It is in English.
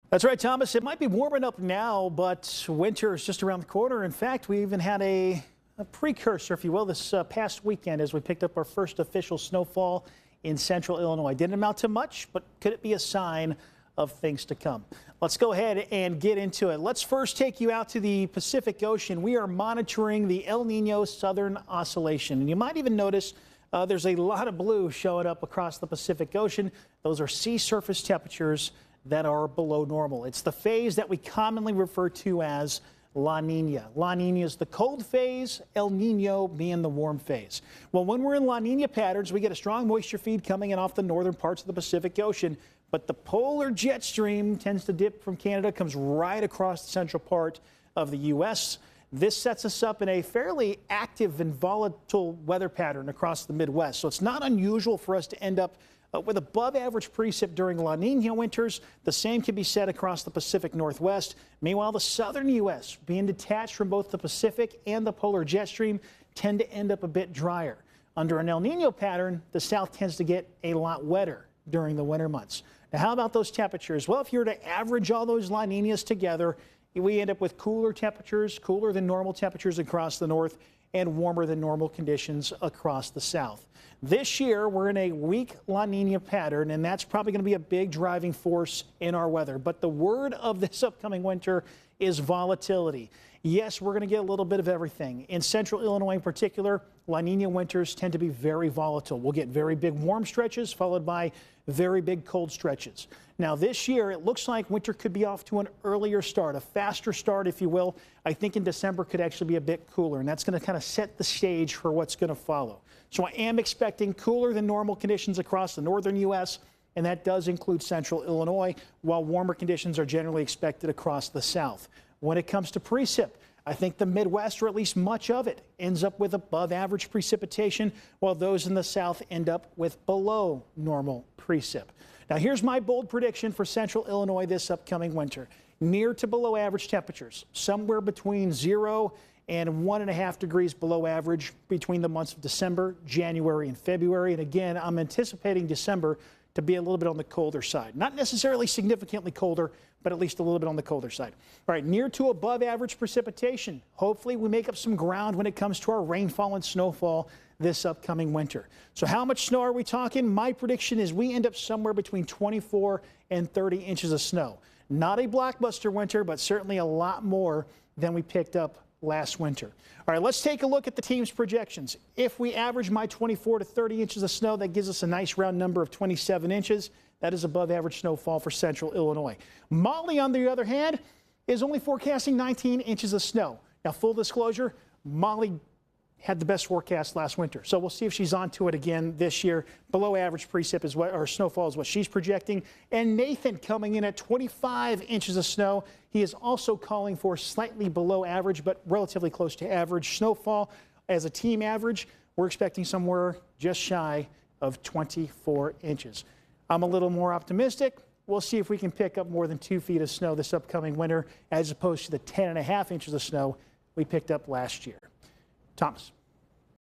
That's right, Thomas. It might be warming up now, but winter is just around the corner. In fact, we even had a precursor, if you will, this past weekend as we picked up our first official snowfall in central Illinois. Didn't amount to much, but could it be a sign of things to come? Let's go ahead and get into it. Let's first take you out to the Pacific Ocean. We are monitoring the El Nino Southern Oscillation, and you might even notice there's a lot of blue showing up across the Pacific Ocean. Those are sea surface temperatures that are below normal. It's the phase that we commonly refer to as La Nina. La Nina is the cold phase, El Nino being the warm phase. Well, when we're in La Nina patterns, we get a strong moisture feed coming in off the northern parts of the Pacific Ocean, but the polar jet stream tends to dip from Canada, comes right across the central part of the U.S. This sets us up in a fairly active and volatile weather pattern across the Midwest. So it's not unusual for us to end up with above average precip during La Nina winters. The same can be said across the Pacific Northwest. Meanwhile, the southern U.S., being detached from both the Pacific and the polar jet stream, tend to end up a bit drier. Under an El Nino pattern, the south tends to get a lot wetter during the winter months. Now, how about those temperatures? Well, if you were to average all those La Ninas together, we end up with cooler temperatures, cooler than normal temperatures across the north, and warmer than normal conditions across the south. This year, we're in a weak La Nina pattern, and that's probably going to be a big driving force in our weather. But the word of this upcoming winter is volatility. Yes, we're going to get a little bit of everything. In central Illinois in particular, La Nina winters tend to be very volatile. We'll get very big warm stretches followed by very big cold stretches. Now this year, it looks like winter could be off to an earlier start, a faster start, if you will. I think in December could actually be a bit cooler, and that's going to kind of set the stage for what's going to follow. So I am expecting cooler than normal conditions across the northern U.S., and that does include central Illinois, while warmer conditions are generally expected across the south. When it comes to precip, I think the Midwest, or at least much of it, ends up with above average precipitation, while those in the south end up with below normal precip. Now, here's my bold prediction for central Illinois this upcoming winter. Near to below average temperatures, somewhere between 0 and 1.5 degrees below average between the months of December, January, and February. And again, I'm anticipating December to be a little bit on the colder side. Not necessarily significantly colder, but at least a little bit on the colder side. All right, near to above average precipitation. Hopefully we make up some ground when it comes to our rainfall and snowfall this upcoming winter. So how much snow are we talking? My prediction is we end up somewhere between 24 and 30 inches of snow. Not a blockbuster winter, but certainly a lot more than we picked up last winter. All right, let's take a look at the team's projections. If we average my 24 to 30 inches of snow, that gives us a nice round number of 27 inches. That is above average snowfall for central Illinois. Molly, on the other hand, is only forecasting 19 inches of snow. Now, full disclosure, Molly had the best forecast last winter, so we'll see if she's on to it again this year. Below average precip is what, or snowfall is what she's projecting. And Nathan coming in at 25 inches of snow. He is also calling for slightly below average, but relatively close to average snowfall. As a team average, we're expecting somewhere just shy of 24 inches. I'm a little more optimistic. We'll see if we can pick up more than 2 feet of snow this upcoming winter, as opposed to the 10.5 inches of snow we picked up last year. Thomas.